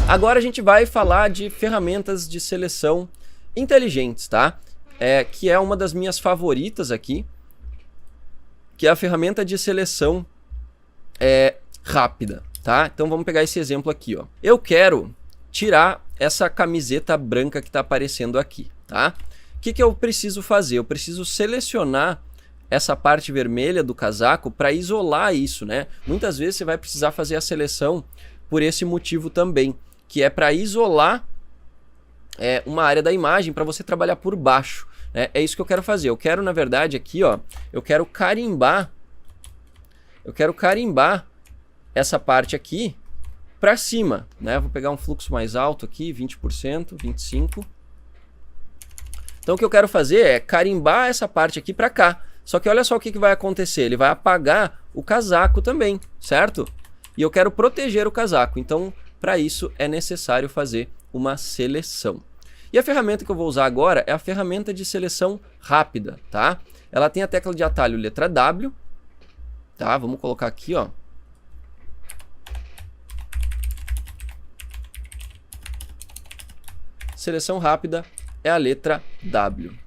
Agora a gente vai falar de ferramentas de seleção inteligentes, tá? Que é uma das minhas favoritas aqui, que é a ferramenta de seleção rápida, tá? Então vamos pegar esse exemplo aqui, ó. Eu quero tirar essa camiseta branca que está aparecendo aqui, tá? O que eu preciso fazer? Eu preciso selecionar essa parte vermelha do casaco para isolar isso, né? Muitas vezes você vai precisar fazer a seleção por esse motivo também, que é para isolar uma área da imagem para você trabalhar por baixo, né? É isso que eu quero fazer. Eu quero, na verdade, aqui, ó, eu quero carimbar essa parte aqui para cima, né? Vou pegar um fluxo mais alto aqui, 20%, 25%. Então o que eu quero fazer é carimbar essa parte aqui para cá. Só que olha só o que vai acontecer. Ele vai apagar o casaco também, certo? E eu quero proteger o casaco. Então, para isso é necessário fazer uma seleção. E a ferramenta que eu vou usar agora é a ferramenta de seleção rápida, tá? Ela tem a tecla de atalho letra W, tá? Vamos colocar aqui, ó. Seleção rápida é a letra W.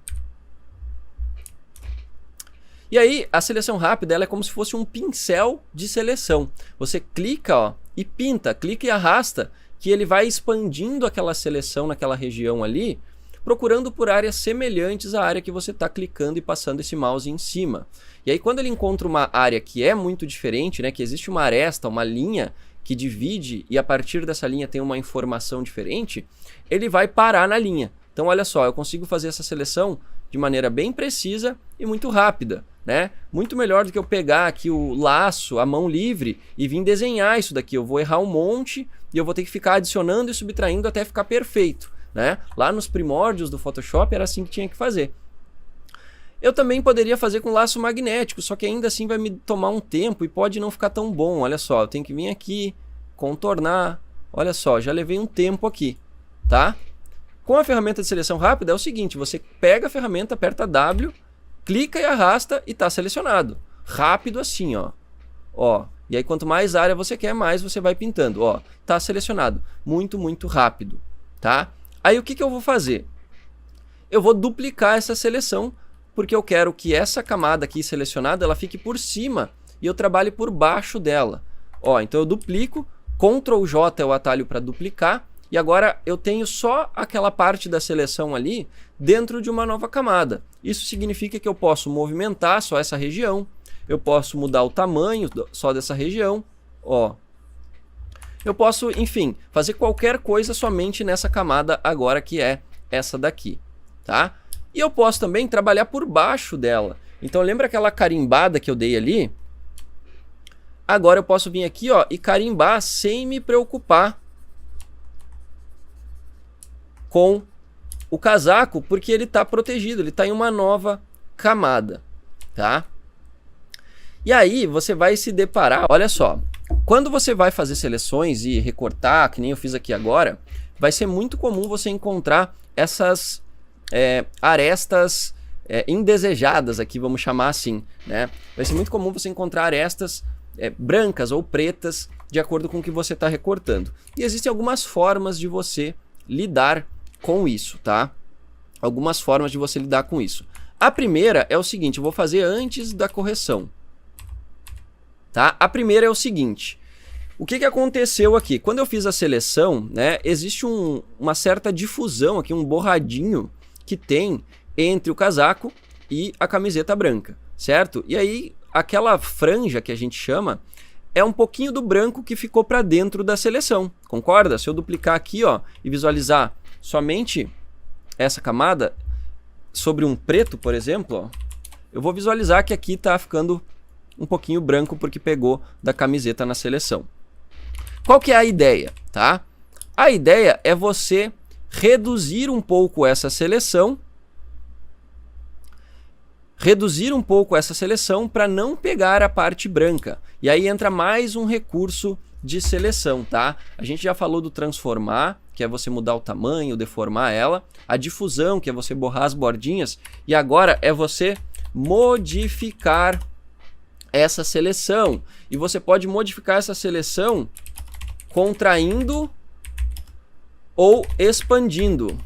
E aí, a seleção rápida ela é como se fosse um pincel de seleção. Você clica, ó, e pinta, clica e arrasta, que ele vai expandindo aquela seleção naquela região ali, procurando por áreas semelhantes à área que você está clicando e passando esse mouse em cima. E aí, quando ele encontra uma área que é muito diferente, né, que existe uma aresta, uma linha que divide e a partir dessa linha tem uma informação diferente, ele vai parar na linha. Então, olha só, eu consigo fazer essa seleção de maneira bem precisa e muito rápida, né? Muito melhor do que eu pegar aqui o laço, a mão livre e vir desenhar isso daqui. Eu vou errar um monte e eu vou ter que ficar adicionando e subtraindo até ficar perfeito, né? Lá nos primórdios do Photoshop era assim que tinha que fazer. Eu também poderia fazer com laço magnético, só que ainda assim vai me tomar um tempo e pode não ficar tão bom. Olha só, eu tenho que vir aqui, contornar. Olha só, já levei um tempo aqui, tá? Com a ferramenta de seleção rápida é o seguinte, você pega a ferramenta, aperta W, clica e arrasta e está selecionado. Rápido assim, ó. E aí quanto mais área você quer, mais você vai pintando. Ó, tá selecionado. Muito, muito rápido, tá? Aí o que eu vou fazer? Eu vou duplicar essa seleção, porque eu quero que essa camada aqui selecionada, ela fique por cima e eu trabalhe por baixo dela. Ó, então eu duplico, Ctrl J é o atalho para duplicar, e agora eu tenho só aquela parte da seleção ali dentro de uma nova camada. Isso significa que eu posso movimentar só essa região, eu posso mudar o tamanho só dessa região, ó. Eu posso, enfim, fazer qualquer coisa somente nessa camada agora que é essa daqui, tá? E eu posso também trabalhar por baixo dela. Então lembra aquela carimbada que eu dei ali? Agora eu posso vir aqui, ó, e carimbar sem me preocupar com o casaco, porque ele está protegido, ele está em uma nova camada, tá? E aí você vai se deparar, olha só, quando você vai fazer seleções e recortar, que nem eu fiz aqui agora, vai ser muito comum você encontrar essas arestas indesejadas aqui, vamos chamar assim, né? Vai ser muito comum você encontrar arestas brancas ou pretas de acordo com o que você está recortando. E existem algumas formas de você lidar com isso, tá? Algumas formas de você lidar com isso. A primeira é o seguinte, eu vou fazer antes da correção, tá? A primeira é o seguinte, o que aconteceu aqui? Quando eu fiz a seleção, né, existe uma certa difusão aqui, um borradinho que tem entre o casaco e a camiseta branca, certo? E aí, aquela franja que a gente chama é um pouquinho do branco que ficou para dentro da seleção, concorda? Se eu duplicar aqui, ó, e visualizar somente essa camada sobre um preto, por exemplo, ó, eu vou visualizar que aqui está ficando um pouquinho branco porque pegou da camiseta na seleção. Qual que é a ideia, tá? A ideia é você reduzir um pouco essa seleção, para não pegar a parte branca. E aí entra mais um recurso de seleção, tá? A gente já falou do transformar, que é você mudar o tamanho, deformar ela, a difusão, que é você borrar as bordinhas, e agora é você modificar essa seleção. E você pode modificar essa seleção contraindo ou expandindo.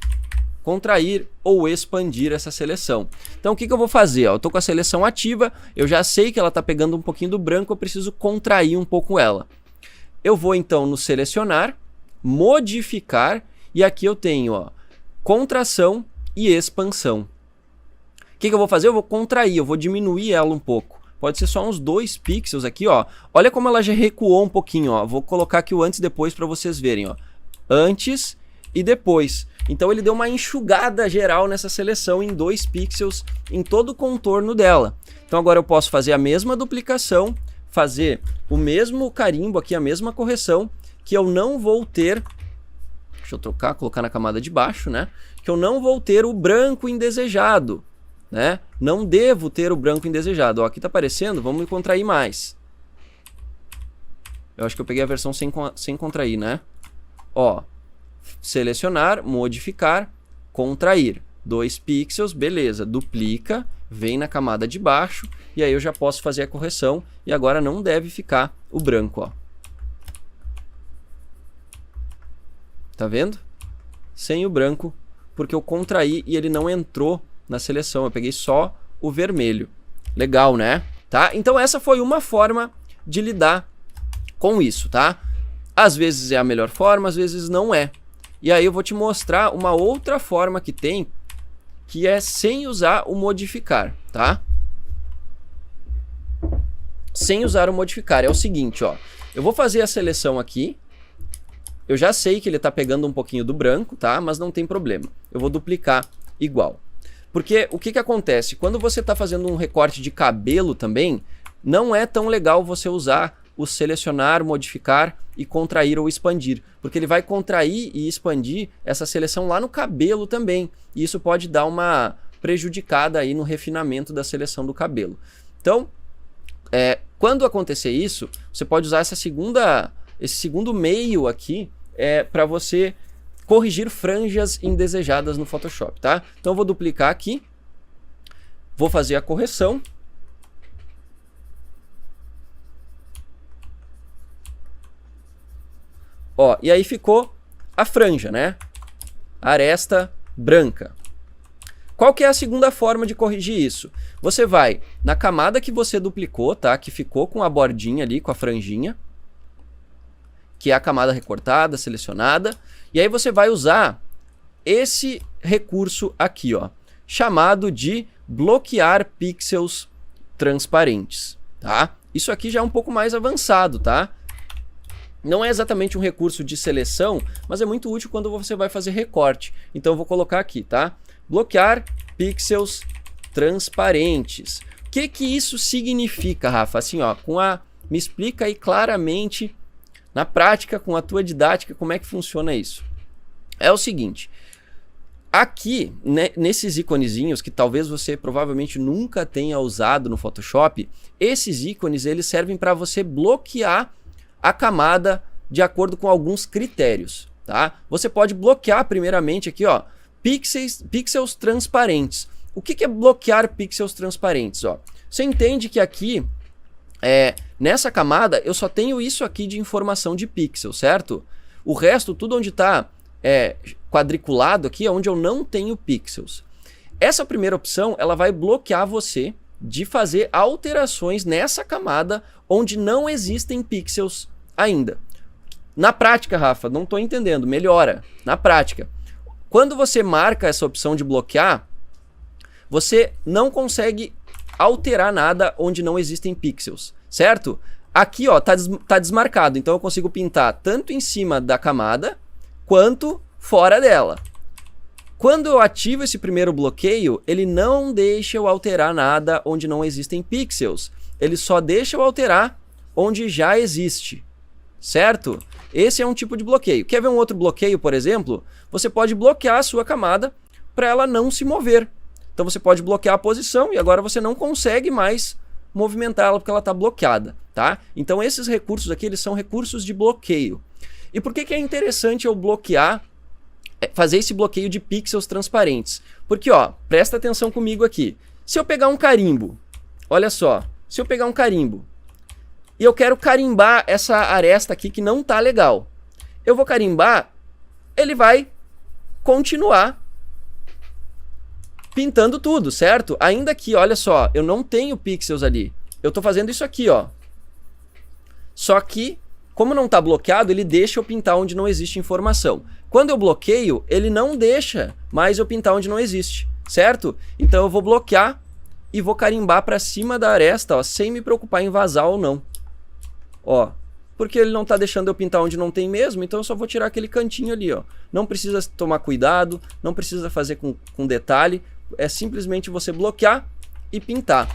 Contrair ou expandir essa seleção. Então o que eu vou fazer? Ó, eu estou com a seleção ativa, eu já sei que ela está pegando um pouquinho do branco, eu preciso contrair um pouco ela. Eu vou então no selecionar, modificar, e aqui eu tenho ó, contração e expansão. O que eu vou fazer? Eu vou contrair, eu vou diminuir ela um pouco. Pode ser só uns 2 pixels aqui, ó. Olha como ela já recuou um pouquinho, ó. Vou colocar aqui o antes e depois para vocês verem, ó. Antes e depois. Então ele deu uma enxugada geral nessa seleção em 2 pixels em todo o contorno dela. Então agora eu posso fazer a mesma duplicação, fazer o mesmo carimbo aqui, a mesma correção, que eu não vou ter... Deixa eu trocar, colocar na camada de baixo, né? Que eu não vou ter o branco indesejado, né? Não devo ter o branco indesejado. Ó, aqui tá aparecendo, vamos contrair mais. Eu acho que eu peguei a versão sem contrair, né? Ó, selecionar, modificar, contrair. 2 pixels, beleza, duplica, vem na camada de baixo e aí eu já posso fazer a correção e agora não deve ficar o branco, ó. Tá vendo? Sem o branco, porque eu contraí e ele não entrou na seleção, eu peguei só o vermelho. Legal, né? Tá? Então essa foi uma forma de lidar com isso, tá? Às vezes é a melhor forma, às vezes não é. E aí eu vou te mostrar uma outra forma que tem, que é sem usar o modificar, tá? Sem usar o modificar. É o seguinte, ó. Eu vou fazer a seleção aqui. Eu já sei que ele está pegando um pouquinho do branco, tá? Mas não tem problema. Eu vou duplicar igual. Porque o que acontece? Quando você está fazendo um recorte de cabelo também, não é tão legal você usar o selecionar, modificar e contrair ou expandir. Porque ele vai contrair e expandir essa seleção lá no cabelo também. E isso pode dar uma prejudicada aí no refinamento da seleção do cabelo. Então, quando acontecer isso, você pode usar esse segundo meio aqui para você corrigir franjas indesejadas no Photoshop, tá? Então eu vou duplicar aqui, vou fazer a correção. Ó, e aí ficou a franja, né? Aresta branca. Qual que é a segunda forma de corrigir isso? Você vai na camada que você duplicou, tá? Que ficou com a bordinha ali, com a franjinha, que é a camada recortada, selecionada, e aí você vai usar esse recurso aqui, ó, chamado de bloquear pixels transparentes, tá? Isso aqui já é um pouco mais avançado, tá? Não é exatamente um recurso de seleção, mas é muito útil quando você vai fazer recorte. Então eu vou colocar aqui, tá? Bloquear pixels transparentes. O que isso significa, Rafa? Assim, ó, me explica aí claramente, na prática, com a tua didática, como é que funciona isso. É o seguinte, aqui, né, nesses iconezinhos, que talvez você provavelmente nunca tenha usado no Photoshop, esses ícones eles servem para você bloquear a camada de acordo com alguns critérios, tá? Você pode bloquear primeiramente aqui, ó, pixels transparentes. O que é bloquear pixels transparentes? Ó? Você entende que aqui, nessa camada, eu só tenho isso aqui de informação de pixel, certo? O resto, tudo onde está quadriculado aqui, é onde eu não tenho pixels. Essa primeira opção, ela vai bloquear você de fazer alterações nessa camada onde não existem pixels ainda. Na prática, Rafa, não estou entendendo, melhora. Na prática, quando você marca essa opção de bloquear, você não consegue alterar nada onde não existem pixels, certo? Aqui, ó, tá desmarcado, então eu consigo pintar tanto em cima da camada quanto fora dela. Quando eu ativo esse primeiro bloqueio, ele não deixa eu alterar nada onde não existem pixels. Ele só deixa eu alterar onde já existe, certo? Esse é um tipo de bloqueio. Quer ver um outro bloqueio, por exemplo? Você pode bloquear a sua camada para ela não se mover. Então você pode bloquear a posição e agora você não consegue mais movimentá-la porque ela está bloqueada, tá? Então esses recursos aqui, eles são recursos de bloqueio. E por que é interessante eu bloquear, fazer esse bloqueio de pixels transparentes? Porque, ó, presta atenção comigo aqui. Se eu pegar um carimbo, olha só, se eu pegar um carimbo e eu quero carimbar essa aresta aqui que não tá legal, eu vou carimbar ele vai continuar pintando tudo, certo? Ainda que, olha só, eu não tenho pixels ali. Eu tô fazendo isso aqui, ó. Só que, como não tá bloqueado, ele deixa eu pintar onde não existe informação. Quando eu bloqueio, ele não deixa mais eu pintar onde não existe, certo? Então eu vou bloquear e vou carimbar para cima da aresta, ó, sem me preocupar em vazar ou não. Ó, porque ele não tá deixando eu pintar onde não tem mesmo, então eu só vou tirar aquele cantinho ali, ó. Não precisa tomar cuidado, não precisa fazer com detalhe, é simplesmente você bloquear e pintar.